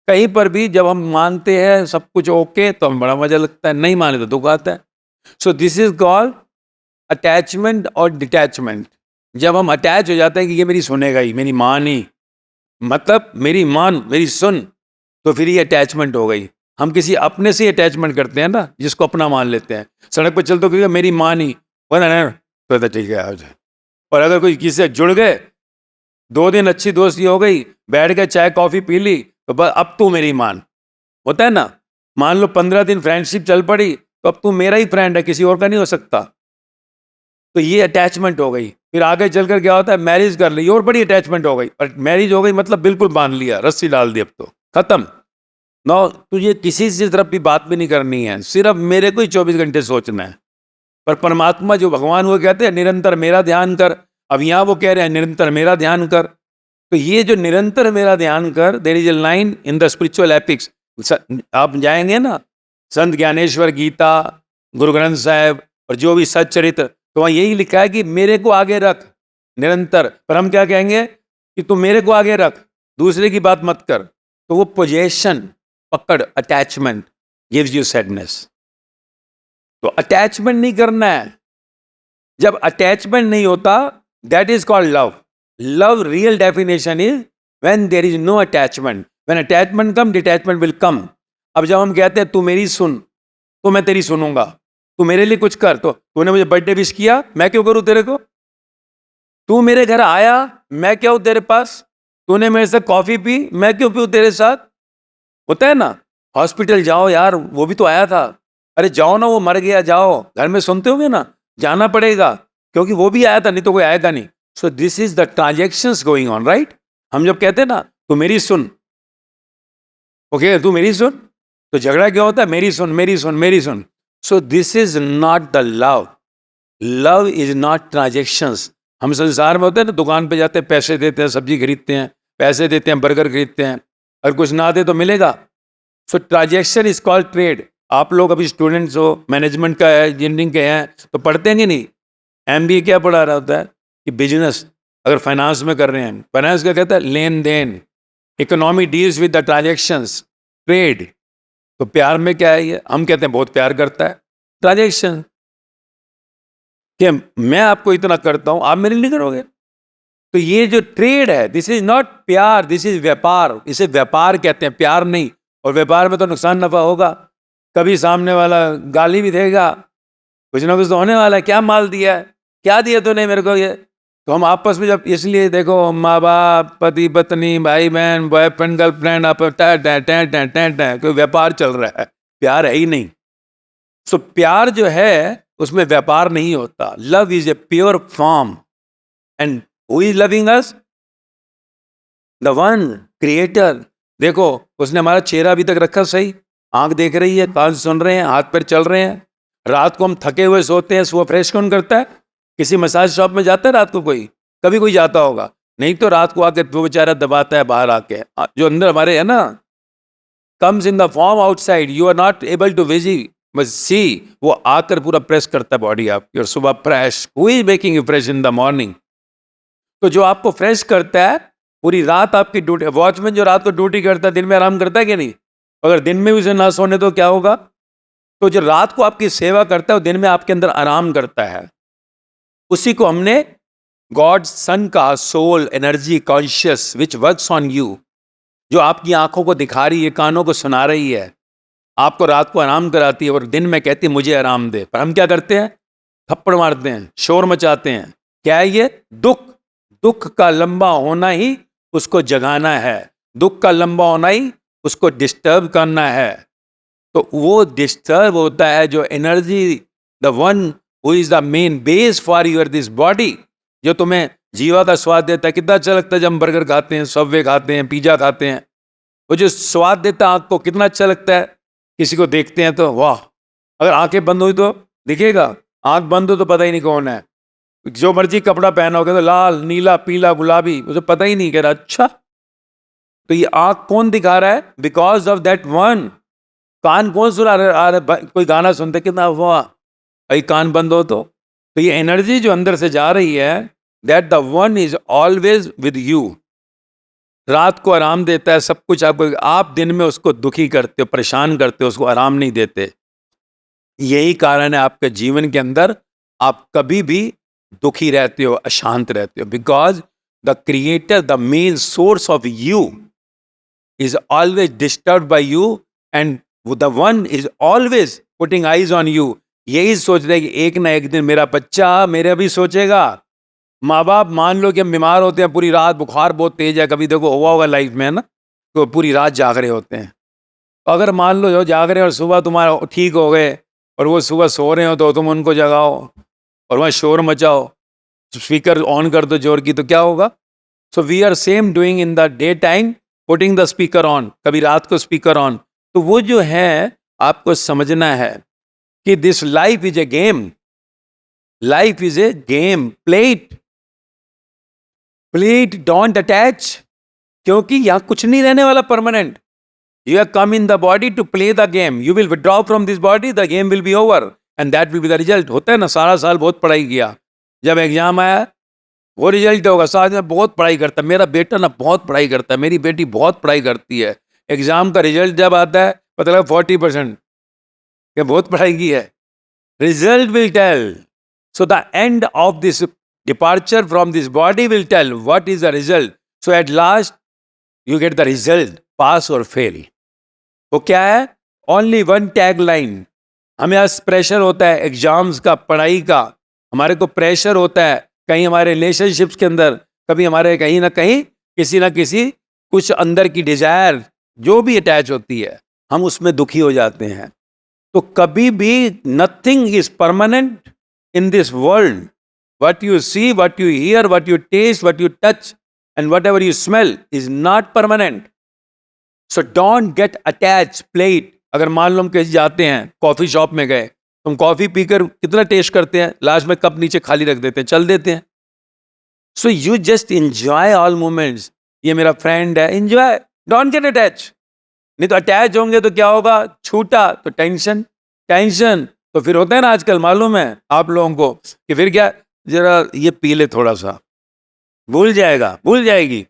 कहीं पर भी जब हम मानते हैं सब कुछ ओके तो हमें बड़ा मजा लगता है, नहीं माने तो दुख आता है। सो दिस इज कॉल्ड अटैचमेंट और डिटैचमेंट। जब हम अटैच हो जाते हैं कि ये मेरी सुनेगा ही, मेरी माँ नहीं, मतलब मेरी मान, मेरी सुन, तो फिर ये अटैचमेंट हो गई। हम किसी अपने से अटैचमेंट करते हैं ना, जिसको अपना मान लेते हैं। सड़क पर चलते क्योंकि मेरी माँ नहीं, तो ठीक है। और अगर कोई किसी से जुड़ गए, 2 दिन अच्छी दोस्ती हो गई, बैठ के चाय कॉफी पी ली, तो बस अब तू मेरी मान, होता है ना। मान लो 15 दिन फ्रेंडशिप चल पड़ी, तो अब तू मेरा ही फ्रेंड है, किसी और का नहीं हो सकता। तो ये अटैचमेंट हो गई। फिर आगे चलकर क्या होता है? मैरिज कर ली और बड़ी अटैचमेंट हो गई। और मैरिज हो गई मतलब बिल्कुल बांध लिया, रस्सी डाल दी, अब तो खत्म। नो, तुझे किसी से तरफ भी बात भी नहीं करनी है, सिर्फ मेरे को ही 24 घंटे सोचना है। पर परमात्मा जो भगवान वो कहते हैं निरंतर मेरा ध्यान कर, अब यहाँ वो कह रहे हैं निरंतर मेरा ध्यान कर। तो ये जो निरंतर मेरा ध्यान कर, there is a line in the spiritual epics. आप जाएंगे ना संत ज्ञानेश्वर गीता, गुरु ग्रंथ साहिब और जो भी सच्चरित्र, तो वहाँ यही लिखा है कि मेरे को आगे रख निरंतर। पर हम क्या कहेंगे कि तू मेरे को आगे रख, दूसरे की बात मत कर। तो वो पोजेशन, पकड़, अटैचमेंट गिव्स यू सैडनेस। तो अटैचमेंट नहीं करना है। जब अटैचमेंट नहीं होता, that is called love. Love real definition is when there is no attachment. When attachment come, detachment will come. अब जब हम कहते हैं तू मेरी सुन, तो मैं तेरी सुनूंगा। तू मेरे लिए कुछ कर, तो तूने मुझे बर्थडे विश किया, मैं क्यों करूं तेरे को? तू मेरे घर आया, मैं क्या हूं तेरे पास? तूने मेरे से कॉफी पी, मैं क्यों पीऊं तेरे साथ? होता है ना। हॉस्पिटल जाओ यार, वो भी तो आया था। अरे जाओ ना, वो मर गया, जाओ। घर में सुनते होगे ना, जाना पड़ेगा क्योंकि वो भी आया था, नहीं तो कोई आएगा नहीं। सो this is the transactions going on, right. हम जब कहते हैं ना तू मेरी सुन, ओके तू मेरी सुन, तो झगड़ा क्या होता है? मेरी सुन, मेरी सुन, मेरी सुन। So this is not the love. Love is not transactions. हम संसार में होते हैं ना, दुकान पे जाते हैं, पैसे देते हैं, सब्जी खरीदते हैं, पैसे देते हैं, बर्गर खरीदते हैं, अगर कुछ ना दे तो मिलेगा। सो ट्रांजेक्शन इज कॉल्ड ट्रेड। आप लोग अभी स्टूडेंट्स हो, मैनेजमेंट का है, इंजीनियरिंग के हैं, तो पढ़ते हैं कि नहीं? एमबीए क्या पढ़ा रहा होता है कि बिजनेस, अगर फाइनेंस में कर रहे हैं, फाइनेंस क्या कहता है? लेन देन। Economy deals with the transactions, trade. तो प्यार में क्या है? ये हम कहते हैं बहुत प्यार करता है, ट्रांजेक्शन। कि मैं आपको इतना करता हूं, आप मेरे लिए नहीं करोगे। तो ये जो ट्रेड है, दिस इज नॉट प्यार, दिस इज व्यापार। इसे व्यापार कहते हैं, प्यार नहीं। और व्यापार में तो नुकसान नफा होगा, कभी सामने वाला गाली भी देगा, कुछ ना कुछ तो होने वाला है। क्या माल दिया है, क्या दिया तूने मेरे को? ये तो हम आपस में जब, इसलिए देखो माँ बाप, पति पत्नी, भाई बहन, बॉयफ्रेंड गर्लफ्रेंड, आप कोई व्यापार चल रहा है, प्यार है ही नहीं। सो प्यार जो है उसमें व्यापार नहीं होता। Love is a pure form. And who is loving us? The one creator. देखो उसने हमारा चेहरा अभी तक रखा सही, आंख देख रही है, कान सुन रहे हैं, हाथ पैर चल रहे हैं। रात को हम थके हुए सोते हैं, सुबह फ्रेश कौन करता है? किसी मसाज शॉप में जाता है रात को कोई? कभी कोई जाता होगा नहीं, तो रात को आके वो बेचारा दबाता है बाहर आके। जो अंदर हमारे है ना, comes in the form outside, you are not able to visit बस सी, वो आकर पूरा प्रेस करता है बॉडी आपकी, और सुबह fresh. Who is making you fresh in the morning? तो जो आपको फ्रेश करता है, पूरी रात आपकी ड्यूटी। वॉचमैन जो रात को ड्यूटी करता है, दिन में आराम करता है कि नहीं? अगर दिन में भी उसे ना सोने तो क्या होगा? तो जो रात को आपकी सेवा करता है, वो दिन में आपके अंदर आराम करता है। उसी को हमने गॉड सन का, soul, energy, conscious which works on you, जो आपकी आंखों को दिखा रही है, कानों को सुना रही है, आपको रात को आराम कराती है और दिन में कहती है मुझे आराम दे। पर हम क्या करते हैं? थप्पड़ मारते हैं, शोर मचाते हैं। क्या है ये? दुख। दुख का लंबा होना ही उसको जगाना है, दुख का लंबा होना ही उसको डिस्टर्ब करना है। तो वो डिस्टर्ब होता है जो energy, the one who is the main base for your this body, जो तुम्हें जीवा का स्वाद देता है। कितना अच्छा लगता है जब हम बर्गर खाते हैं, सबवे खाते हैं, पिज्जा खाते हैं, वो जो स्वाद देता है आंख को, कितना अच्छा लगता है। किसी को देखते हैं तो वाह, अगर आंखें बंद हुई तो दिखेगा, आंख बंद हो तो पता ही नहीं कौन है। जो मर्जी कपड़ा पहना होगा तो लाल, नीला, पीला, गुलाबी, उसे पता ही नहीं, कह रहा अच्छा। तो ये आंख कौन दिखा रहा है? Because of that one. कान कौन सुना रहा? कोई गाना सुनते कितना वाह, भाई कान बंद हो तो ये एनर्जी जो अंदर से जा रही है, that the one is always with you. रात को आराम देता है, सब कुछ आपको। आप दिन में उसको दुखी करते हो, परेशान करते हो, उसको आराम नहीं देते। यही कारण है आपके जीवन के अंदर आप कभी भी दुखी रहते हो, अशांत रहते हो। Because the creator, the main source of you is always disturb by you, and the one is always putting eyes on you. यही सोच रहे कि एक ना एक दिन मेरा बच्चा मेरे भी सोचेगा। माँ बाप, मान लो कि हम बीमार होते हैं, पूरी रात बुखार बहुत तेज है, कभी देखो हुआ होगा लाइफ में, है ना, तो पूरी रात जाग रहे होते हैं। तो अगर मान लो जो जाग रहे हैं और सुबह तुम्हारा ठीक हो गए और वो सुबह सो रहे हो, तो तुम उनको जगाओ और वहाँ शोर मचाओ, स्पीकर ऑन कर दो जोर की, तो क्या होगा? So we are same doing in the day time, putting the speaker on, कभी रात को स्पीकर ऑन। तो वो जो है आपको समझना है कि this life is a game, life is a game, play it play it, don't attach, क्योंकि यहां कुछ नहीं रहने वाला permanent. You have come in the body to play the game, you will withdraw from this body, the game will be over and that will be the result. होता है ना, सारा साल बहुत पढ़ाई किया, जब एग्जाम आया वो रिजल्ट होगा। साथ में बहुत पढ़ाई करता है, मेरा बेटा ना बहुत पढ़ाई करता है, मेरी बेटी बहुत पढ़ाई करती है, एग्जाम का रिजल्ट जब आता है पता लगा 40%, क्या बहुत पढ़ाई की है। Result will tell, so the end of this departure from this body will tell what is the result. So at last you get the result, pass और फेल। वो क्या है? Only one tag line. हमें आज pressure होता है exams का, पढ़ाई का, हमारे को प्रेशर होता है कहीं हमारे रिलेशनशिप्स के अंदर, कभी हमारे कहीं ना कहीं किसी ना किसी कुछ अंदर की डिजायर जो भी अटैच होती है, हम उसमें दुखी हो जाते हैं। तो कभी भी nothing is permanent in this world. What you see, what you hear, what you taste, what you touch and whatever you smell is not permanent. So don't get attach play it. अगर मान लो हम कहीं जाते हैं, coffee shop में गए, तुम coffee पीकर कितना टेस्ट करते हैं, लास्ट में कप नीचे खाली रख देते हैं, चल देते हैं। So you just enjoy all moments. ये मेरा फ्रेंड है, एंजॉय, डोंट गेट अटैच। नहीं तो अटैच होंगे तो क्या होगा? छूटा तो टेंशन, टेंशन तो फिर होता है ना आजकल, मालूम है आप लोगों को, कि फिर क्या, जरा ये पी ले थोड़ा सा, भूल जाएगा, भूल जाएगी।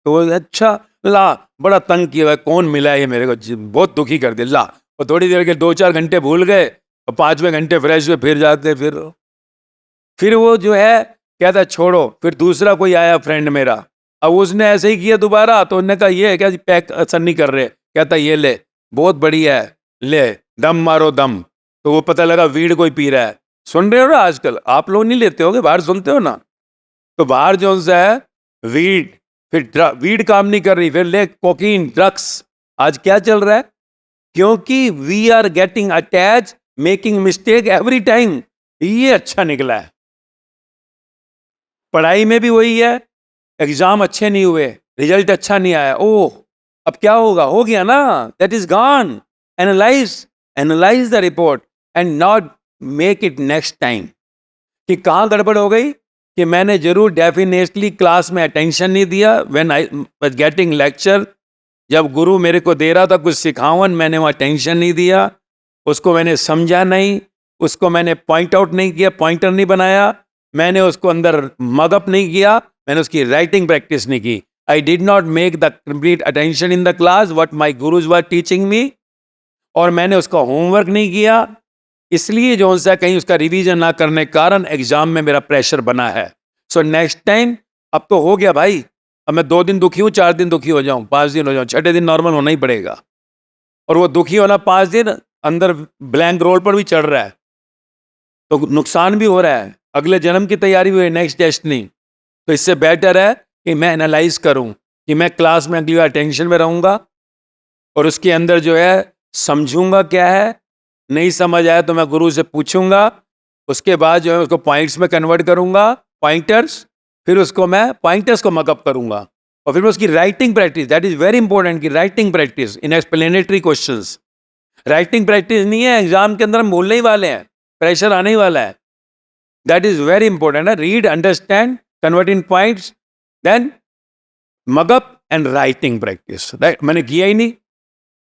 तो वो अच्छा ला, बड़ा तंग किया हुआ है, कौन मिला है ये मेरे को, बहुत दुखी कर दिया, ला। और थोड़ी देर के 2-4 घंटे भूल गए और 5वें घंटे फ्रेश हुए, फिर जाते, फिर वो जो है कहता छोड़ो। फिर दूसरा कोई आया फ्रेंड मेरा, अब उसने ऐसे ही किया दोबारा, तो उन्होंने कहा ये है क्या जी, पैक असर नहीं कर रहे, कहता ये ले, बहुत बढ़िया है, ले दम मारो दम। तो वो पता लगा वीड कोई पी रहा है। सुन रहे हो ना आजकल, आप लोग नहीं लेते होगे, बाहर सुनते हो ना, तो बाहर जो सा है वीड, फिर वीड काम नहीं कर रही, फिर ले कोकीन, ड्रग्स। आज क्या चल रहा है? क्योंकि we are getting attach, making mistake every time. ये अच्छा निकला है। पढ़ाई में भी वही है, एग्जाम अच्छे नहीं हुए, रिजल्ट अच्छा नहीं आया, ओह अब क्या होगा, हो गया ना, that is gone. Analyse, analyse the report and not make it next time. कि कहाँ गड़बड़ हो गई, कि मैंने जरूर डेफिनेटली क्लास में अटेंशन नहीं दिया, when I was getting lecture, जब गुरु मेरे को दे रहा था कुछ सिखावन, मैंने वहाँ अटेंशन नहीं दिया, उसको मैंने समझा नहीं, उसको मैंने पॉइंट आउट नहीं किया, पॉइंटर नहीं बनाया, मैंने उसको अंदर मगअप नहीं किया, मैंने उसकी राइटिंग प्रैक्टिस नहीं की। I did not make the complete attention in the class what my gurus were teaching me, और मैंने उसका होमवर्क नहीं किया, इसलिए जो सा कहीं उसका रिवीजन ना करने के कारण एग्जाम में मेरा प्रेशर बना है। सो नेक्स्ट टाइम, अब तो हो गया भाई, अब मैं 2 दिन दुखी हूँ, 4 दिन दुखी हो जाऊँ, 5 दिन हो जाऊँ, 6ठे दिन नॉर्मल होना ही पड़ेगा। और वो दुखी होना 5 दिन अंदर ब्लैंक रोल पर भी चढ़ रहा है, तो नुकसान भी हो रहा है, अगले जन्म की तैयारी भी है, नेक्स्ट डेस्टिनी। तो इससे बेटर है कि मैं एनालाइज करूं कि मैं क्लास में अगली बार टेंशन में रहूंगा, और उसके अंदर जो है समझूंगा क्या है, नहीं समझ आया तो मैं गुरु से पूछूंगा, उसके बाद जो है उसको पॉइंट्स में कन्वर्ट करूंगा, पॉइंटर्स, फिर उसको मैं पॉइंटर्स को मकअप करूंगा, और फिर मैं उसकी writing practice, that is very important, कि writing practice in explanatory questions. Writing practice नहीं है, एग्जाम के अंदर हम बोलने ही वाले हैं, प्रेशर आने ही वाला है, दैट इज वेरी इंपॉर्टेंट है। Read, understand, convert in points, then mug up and writing practice. मैंने किया ही नहीं।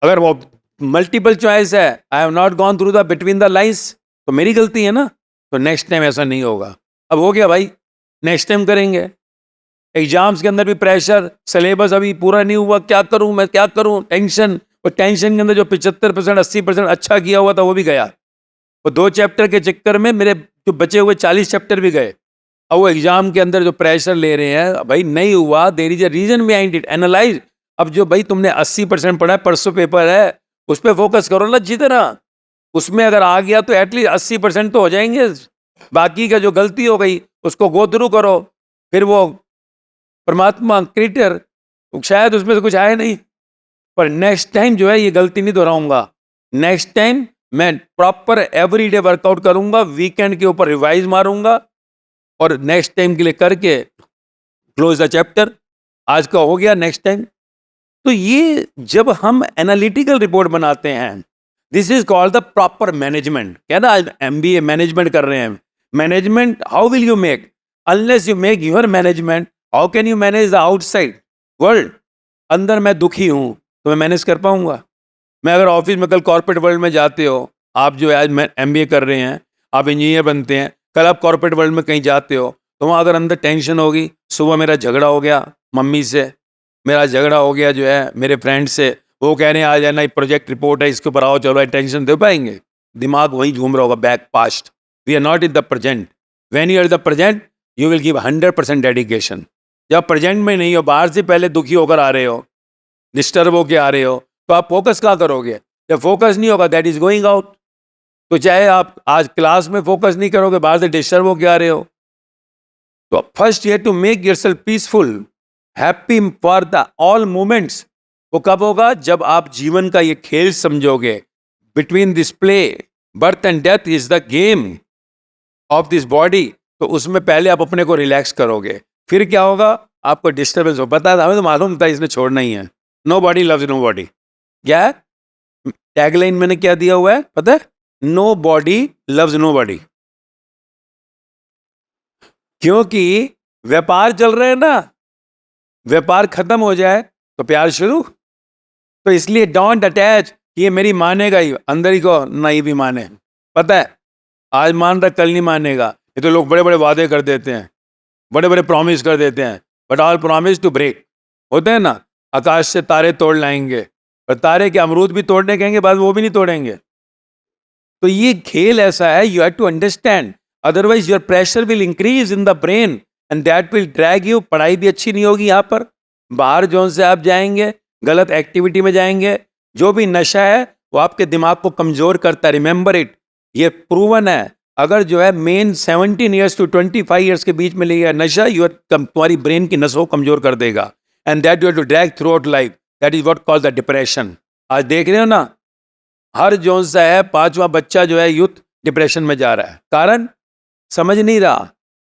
अगर वो मल्टीपल चॉइस है, I have not gone through the between the lines, तो मेरी गलती है ना। तो नेक्स्ट टाइम ऐसा नहीं होगा। अब हो गया भाई, नेक्स्ट टाइम करेंगे। एग्जाम्स के अंदर भी प्रेशर, सिलेबस अभी पूरा नहीं हुआ, क्या करूं मैं, क्या करूं, टेंशन। और टेंशन के अंदर जो 75%, 80% अच्छा किया हुआ था वो भी गया, और 2 चैप्टर के चक्कर में मेरे जो बचे हुए 40 चैप्टर भी गए। अब वो एग्जाम के अंदर जो प्रेशर ले रहे हैं, भाई नहीं हुआ, there is a reason behind it, analyse. अब जो भाई तुमने 80% पढ़ा है, परसों पेपर है, उस पर फोकस करो ना अच्छी तरह। उसमें अगर आ गया तो एटलीस्ट 80% तो हो जाएंगे। बाकी का जो गलती हो गई उसको गो थ्रू करो, फिर वो परमात्मा क्रिएटर, शायद उसमें से कुछ आए नहीं, पर नेक्स्ट टाइम जो है ये गलती नहीं दोहराऊंगा। नेक्स्ट टाइम मैं प्रॉपर एवरीडे वर्कआउट करूंगा, वीकेंड के ऊपर रिवाइज मारूंगा, और नेक्स्ट टाइम के लिए करके क्लोज द चैप्टर। आज का हो गया, नेक्स्ट टाइम। तो ये जब हम एनालिटिकल रिपोर्ट बनाते हैं, this is called the proper management. क्या ना, आज MBA मैनेजमेंट कर रहे हैं। Management how will you make, unless you make your management, how can you manage the outside world. अंदर मैं दुखी हूं तो मैं मैनेज कर पाऊंगा। मैं अगर ऑफिस में, कल कॉर्पोरेट वर्ल्ड में जाते हो, आप जो है आज MBA कर रहे हैं, आप इंजीनियर बनते हैं, कल आप कॉर्पोरेट वर्ल्ड में कहीं जाते हो, तो वहाँ अगर अंदर टेंशन होगी, सुबह मेरा झगड़ा हो गया मम्मी से, मेरा झगड़ा हो गया जो है मेरे फ्रेंड से, वो कह रहे हैं आज है ना प्रोजेक्ट रिपोर्ट है, इसके ऊपर आओ, चलो टेंशन दे पाएंगे? दिमाग वहीं घूम रहा होगा, back past. We are not in the present. When you are the present you will give 100% dedication. जब प्रेजेंट में नहीं हो, बाहर से पहले दुखी होकर आ रहे हो, डिस्टर्ब होकर आ रहे हो, तो आप फोकस कहाँ करोगे? जब फोकस नहीं होगा, दैट इज गोइंग आउट। तो चाहे आप आज क्लास में फोकस नहीं करोगे, बाहर से डिस्टर्ब होकर आ रहे हो, तो first you have to make yourself peaceful, happy for the all moments. वो कब होगा? जब आप जीवन का ये खेल समझोगे, between this play, birth and death is the game of this body. तो उसमें पहले आप अपने को रिलैक्स करोगे, फिर क्या होगा? आपको डिस्टर्बेंस हो। पता था, हमें तो मालूम था इसने छोड़ना ही है। Nobody loves nobody. क्या है टैगलाइन मैंने क्या दिया हुआ है पता है? Nobody loves nobody. क्योंकि व्यापार चल रहे हैं ना, व्यापार खत्म हो जाए तो प्यार शुरू। तो इसलिए डोंट अटैच, ये मेरी मानेगा ही, अंदर ही को नहीं भी माने। पता है आज मान रहा कल नहीं मानेगा। ये तो लोग बड़े बड़े वादे कर देते हैं, बड़े बड़े प्रॉमिस कर देते हैं, but all promise to break होते हैं ना। आकाश से तारे तोड़ लाएंगे, और तारे के अमरूद भी तोड़ने कहेंगे, बाद वो भी नहीं तोड़ेंगे। तो ये खेल ऐसा है, you have to understand, otherwise your pressure will increase in the brain and that will drag you. पढ़ाई भी अच्छी नहीं होगी यहाँ पर, बाहर जोन से आप जाएंगे, गलत एक्टिविटी में जाएंगे। जो भी नशा है वो आपके दिमाग को कमजोर करता है। रिमेंबर इट, ये प्रूवन है। अगर जो है मेन 17 ईयर्स टू 25 ईयर्स के बीच में लिया नशा, तुम्हारी ब्रेन की नसों को कमजोर कर देगा, and that you have to drag throughout life. That is what called the depression. आज देख रहे हो ना, हर जोन सा है 5वां बच्चा जो है यूथ डिप्रेशन में जा रहा है। कारण समझ नहीं रहा,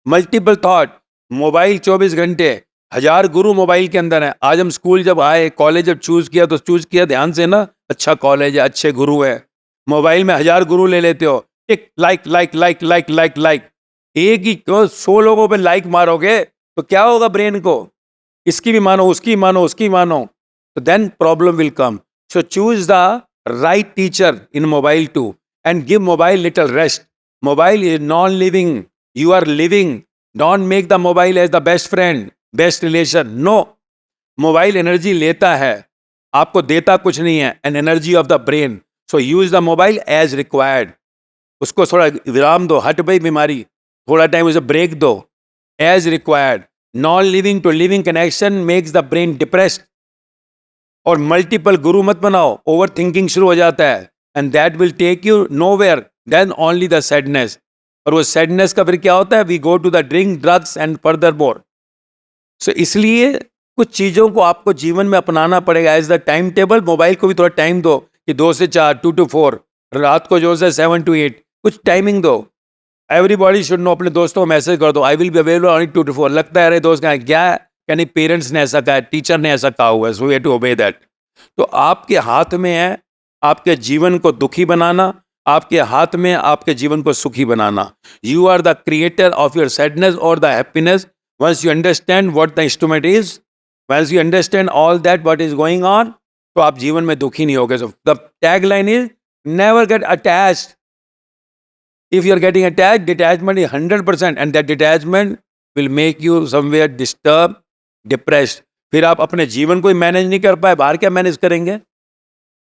मल्टीपल थॉट, मोबाइल 24 घंटे, 1000 गुरु मोबाइल के अंदर है। आज हम स्कूल जब आए, कॉलेज जब चूज किया, तो चूज किया ध्यान से ना, अच्छा कॉलेज है, अच्छे गुरु है। मोबाइल में 1000 गुरु ले लेते हो, tick like like like like like like, एक ही 100 लोगों पे लाइक मारोगे तो क्या होगा ब्रेन को? इसकी भी मानो, उसकी मानो, उसकी मानो, तो then problem will come. So choose the right teacher in mobile too and give mobile little rest. Mobile is non living, you are living. Don't make the mobile as the best friend, best relation. No, mobile energy लेता है, आपको देता कुछ नहीं है, an energy of the brain. So use the mobile as required. उसको थोड़ा विराम दो, हट गई बीमारी, थोड़ा टाइम उसे ब्रेक दो, as required. Non living to living connection makes the brain depressed. और मल्टीपल गुरु मत बनाओ, ओवर थिंकिंग शुरू हो जाता है, and that will take you nowhere then only the sadness. और वो सैडनेस का फिर क्या होता है? We go to the drink, drugs and furthermore. सो इसलिए कुछ चीजों को आपको जीवन में अपनाना पड़ेगा as the timetable. Mobile को भी थोड़ा टाइम दो कि 2 से 4, 2 to 4, रात को जो है 7 to 8, कुछ टाइमिंग दो। Everybody should know. अपने दोस्तों को मैसेज कर दो, I will be available only 2 to 4। लगता है अरे दोस्त कहा क्या, यानी पेरेंट्स ने ऐसा कहा है, टीचर ने ऐसा कहा हुआ है, so we have to obey that. तो आपके हाथ में है आपके जीवन को दुखी बनाना, आपके हाथ में आपके जीवन को सुखी बनाना। You are the creator of your sadness और the happiness. Once you understand what the instrument is, once you understand all that what is going on, तो आप जीवन में दुखी नहीं होगे। So the tag line is never get attached. If you are getting attached, detachment is 100%, and that detachment will make you somewhere disturbed, depressed. फिर आप अपने जीवन को ही मैनेज नहीं कर पाए, बाहर क्या मैनेज करेंगे?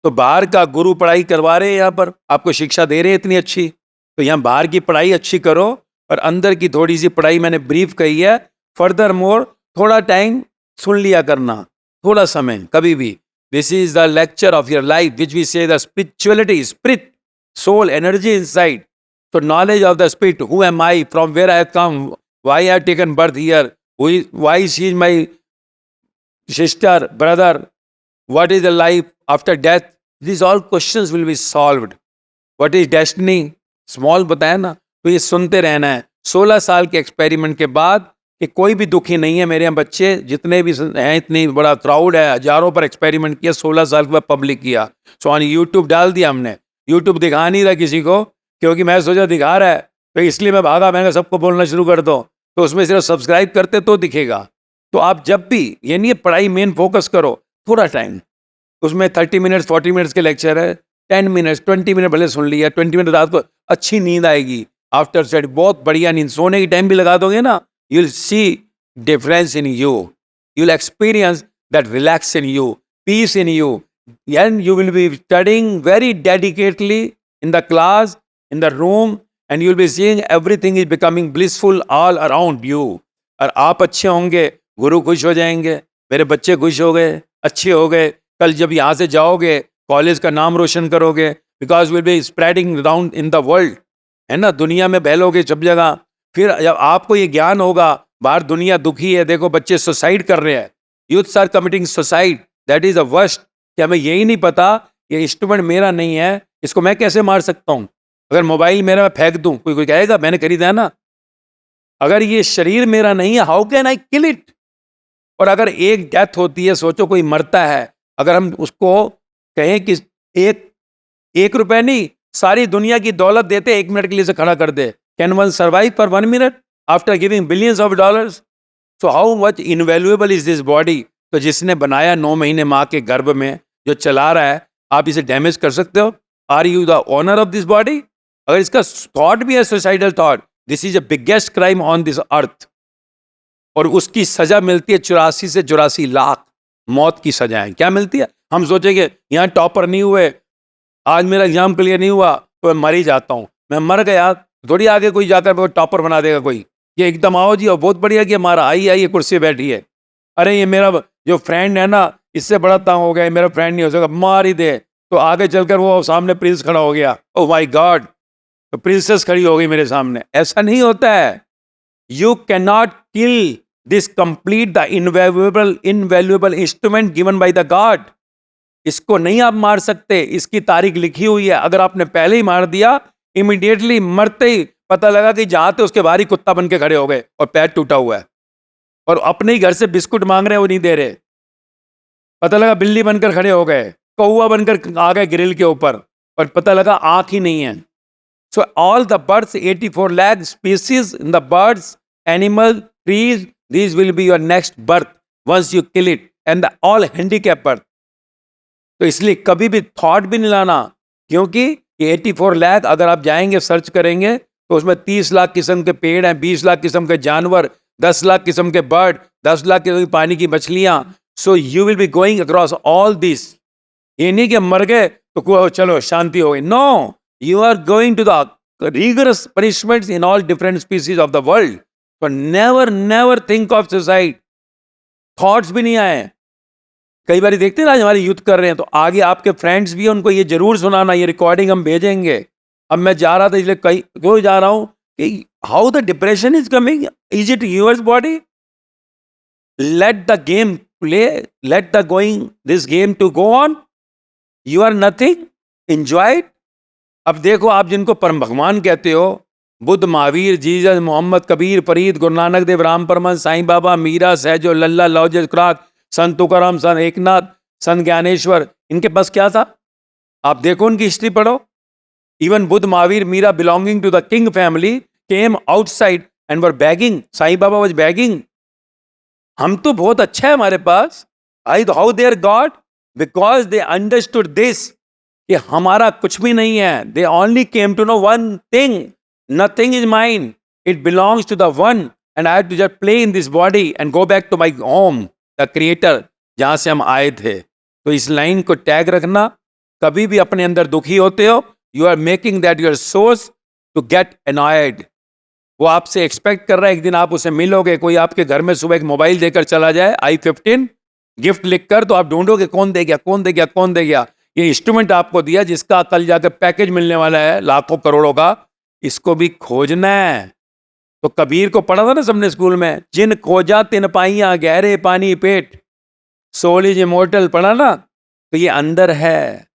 तो बाहर का गुरु पढ़ाई करवा रहे हैं, यहाँ पर आपको शिक्षा दे रहे हैं इतनी अच्छी, तो यहाँ बाहर की पढ़ाई अच्छी करो, और अंदर की थोड़ी सी पढ़ाई मैंने ब्रीफ कही है। फर्दर मोर थोड़ा टाइम सुन लिया करना, थोड़ा समय कभी भी। This is the lecture of your life which we say the spirituality, spirit, soul, energy inside. So knowledge of the spirit, who am I, from where I have come, why I have taken birth here, why she is my sister, brother, what is the life after death, these all questions will be solved. What is destiny, small बताया ना, तो ये सुनते रहना है। 16 साल के experiment के बाद कि कोई भी दुखी नहीं है। मेरे यहाँ बच्चे जितने भी हैं, इतनी बड़ा क्राउड है, हजारों पर एक्सपेरिमेंट किया, 16 साल के बाद पब्लिक किया। सो ऑन यूट्यूब डाल दिया हमने। यूट्यूब दिखा नहीं रहा किसी को, क्योंकि मैं सोचा दिखा रहा है, तो इसलिए मैं भागा, मैंने सबको बोलना शुरू कर दो, तो उसमें सिर्फ सब्सक्राइब करते तो दिखेगा। तो आप जब भी, ये नहीं है पढ़ाई मेन फोकस करो, थोड़ा टाइम उसमें 30 मिनट्स 40 मिनट्स के लेक्चर है, 10 मिनट्स 20 मिनट भले सुन लिया, 20 मिनट रात को अच्छी नींद आएगी। आफ्टर स्टडी बहुत बढ़िया नींद, सोने की टाइम भी लगा दोगे ना, you will see difference in you, you will experience that relax in you, peace in you, and you will be studying very dedicatedly in the class, in the room, and you will be seeing everything is becoming blissful all around you. और आप अच्छे होंगे, गुरु खुश हो जाएंगे, मेरे बच्चे खुश हो गए, अच्छे हो गए, कल जब यहाँ से जाओगे कॉलेज का नाम रोशन करोगे, because will be spreading around in the world, है ना, दुनिया में फैलोगे सब जगह। फिर जब आपको ये ज्ञान होगा, बाहर दुनिया दुखी है, देखो बच्चे सुसाइड कर रहे हैं, youths are committing suicide, that is the worst. कि हमें यही नहीं पता ये इंस्ट्रूमेंट मेरा नहीं है, इसको मैं कैसे मार सकता हूँ। अगर मोबाइल मेरा मैं फेंक दूं, कोई कहेगा मैंने खरीदा है ना। अगर ये शरीर मेरा नहीं है, how can I kill it. और अगर एक डेथ होती है, सोचो कोई मरता है, अगर हम उसको कहें कि एक रुपए नहीं, सारी दुनिया की दौलत देते 1 मिनट के लिए से खड़ा कर दे, can one survive for 1 minute after giving billions of dollars. So how much invaluable is this body. तो जिसने बनाया 9 महीने माँ के गर्भ में, जो चला रहा है, आप इसे डैमेज कर सकते हो? Are you the owner of this body? अगर इसका थॉट भी है suicidal thought, this is the biggest crime on this earth. और उसकी सजा मिलती है 84 से 84 लाख मौत की सजाएं। क्या मिलती है? हम सोचेंगे यहाँ टॉपर नहीं हुए, आज मेरा एग्जाम क्लियर नहीं हुआ तो मैं मर ही जाता हूँ, मैं मर गया थोड़ी आगे कोई जाकर टॉपर बना देगा कोई। ये एकदम आओ जी और बहुत बढ़िया कि हमारा आई ये कुर्सी बैठी है, अरे ये मेरा जो फ्रेंड है ना इससे बड़ा तंग हो गया, मेरा फ्रेंड नहीं हो सकता, मार ही दे। तो आगे चलकर वो सामने प्रिंस खड़ा हो गया, ओह माय गॉड, तो प्रिंसेस खड़ी हो गई मेरे सामने। ऐसा नहीं होता है। You can not kill this complete the invaluable instrument given by the God. इसको नहीं आप मार सकते, इसकी तारीख लिखी हुई है। अगर आपने पहले ही मार दिया, इमीडिएटली मरते ही पता लगा कि जहां थे उसके बाहर ही कुत्ता बन के खड़े हो गए और पैर टूटा हुआ है, और अपने ही घर से बिस्कुट मांग रहे हैं वो नहीं दे रहे, पता लगा बिल्ली बनकर खड़े हो गए, कौवा बनकर आ गए ग्रिल के ऊपर, और पता लगा आंख ही नहीं है। So all the birds, 84 lakh species in the birds, animal, trees, these will be your next birth once you kill it, and the all handicap birth। तो इसलिए कभी भी थॉट भी नहीं लाना, क्योंकि ये 84 लाख अगर आप जाएंगे सर्च करेंगे तो उसमें 30 लाख किस्म के पेड़ हैं, 20 लाख किस्म के जानवर, 10 लाख किस्म के बर्ड, 10 लाख किस्म की पानी की मछलियां। So you will be going across all this. ये नहीं कि मर गए तो चलो शांति हो गई, no, you are going to the rigorous punishments in all different species of the world। So never think of suicide। Thoughts भी नहीं आए। कई बार देखते हैं ना हमारे यूथ कर रहे हैं, तो आगे आपके फ्रेंड्स भी हैं, उनको ये जरूर सुनाना, ये रिकॉर्डिंग हम भेजेंगे। अब मैं जा रहा था इसलिए क्यों जा रहा हूं कि how the depression is coming, is it yours body? Let the game play, let the going this game to go on, you are nothing, enjoy it. अब देखो आप जिनको परम भगवान कहते हो, बुद्ध, महावीर, जीसस, मोहम्मद, कबीर, फरीद, गुरु नानक देव, राम परमहंस, साईं बाबा, मीरा, सहजो, लल्ला, लौज क्राक, संत तुकाराम, संत एकनाथ, संत ज्ञानेश्वर, इनके पास क्या था? आप देखो उनकी हिस्ट्री पढ़ो। Even Buddha, Mahavir, Meera belonging to the king family came outside and were begging. Sai Baba was begging. हम तो बहुत अच्छा है हमारे पास। How they're God? Because they understood this कि हमारा कुछ भी नहीं है। They only came to know one thing, nothing is mine, it belongs to the one, and I have to just play in this body and go back to my home, the creator, जहां से हम आए थे। तो इस line को tag रखना। कभी भी अपने अंदर दुखी होते हो, you are making that your source to get annoyed. वो आपसे एक्सपेक्ट कर रहा है, एक दिन आप उसे मिलोगे, कोई आपके घर में सुबह एक मोबाइल देकर चला जाए, i15 गिफ्ट लिखकर, तो आप ढूंढोगे कौन दे गया, कौन दे गया, कौन दे गया। ये इंस्ट्रूमेंट आपको दिया जिसका कल जाकर पैकेज मिलने वाला है लाखों करोड़ों का, इसको भी खोजना है। तो कबीर को पढ़ा था ना सबने स्कूल में, जिन खोजा तिन पाइयां गहरे पानी पेट, सोल इज इमोर्टल, पढ़ा ना। तो ये अंदर है,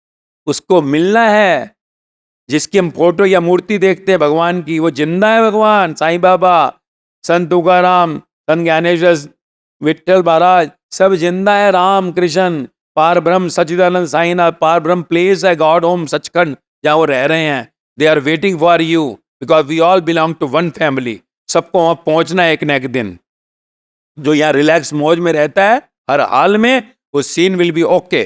उसको मिलना है। जिसकी हम फोटो या मूर्ति देखते हैं भगवान की, वो जिंदा है भगवान। साईं बाबा, संत तुकाराम, संत ज्ञानेश्वर, विठल महाराज, सब जिंदा है। राम कृष्ण, पार ब्रह्म सच्चिदानंद साईनाथ, पार ब्रह्म प्लेस है, गॉड होम सचखंड, जहाँ वो रह रहे हैं। They are waiting for you because we all belong to one family. सबको वहां पहुंचना है एक न एक दिन। जो यहाँ रिलैक्स मौज में रहता है हर हाल में, वो सीन विल बी ओके,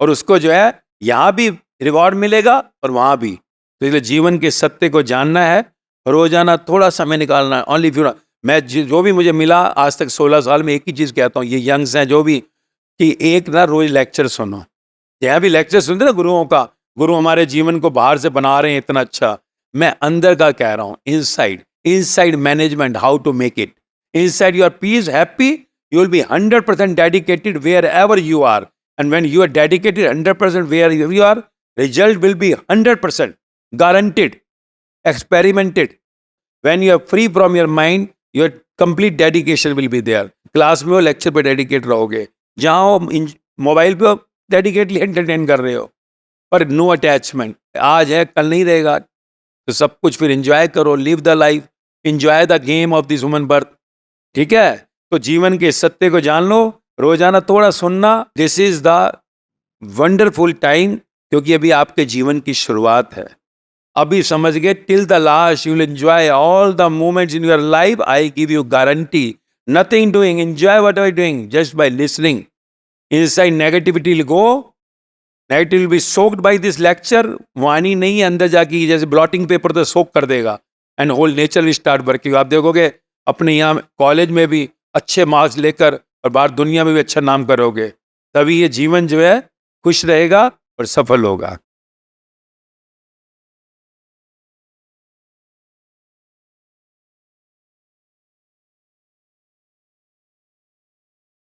और उसको जो है यहाँ भी रिवॉर्ड मिलेगा और वहां भी। तो इसलिए जीवन के सत्य को जानना है, रोजाना थोड़ा समय निकालना है। Only few. मैं जो भी मुझे मिला आज तक 16 साल में, एक ही चीज कहता हूँ, ये यंग्स हैं जो भी, कि एक ना रोज लेक्चर सुनो। यहाँ भी लेक्चर सुनते ना गुरुओं का, गुरु हमारे जीवन को बाहर से बना रहे हैं इतना अच्छा, मैं अंदर का कह रहा हूँ, inside management, how to make it, inside you are peace happy, you will be 100% dedicated wherever you are, and when you are dedicated 100% where you are, result will be 100% guaranteed, experimented. When you are free from your mind, your complete dedication will be there. Class में हो, lecture पे dedicate रहोगे, जहाँ हो mobile पे dedicatedly entertain कर रहे हो, पर नो अटैचमेंट, आज है कल नहीं रहेगा, तो सब कुछ फिर एंजॉय करो, live the life, enjoy the game of this human birth. ठीक है, तो जीवन के सत्य को जान लो, रोजाना थोड़ा सुनना, this is the wonderful time, क्योंकि अभी आपके जीवन की शुरुआत है, अभी समझ गए, till the last you will enjoy all the moments in your life, I give you guarantee, nothing doing, enjoy what are doing just by listening, inside negativity will go, negative will be soaked by this lecture, वाणी नहीं है अंदर जाके, जैसे blotting paper तो soak कर देगा, and whole nature will start working. आप देखोगे अपने यहाँ कॉलेज में भी अच्छे मार्क्स लेकर और बाहर दुनिया में भी अच्छा नाम करोगे, तभी ये जीवन जो है खुश रहेगा और सफल होगा।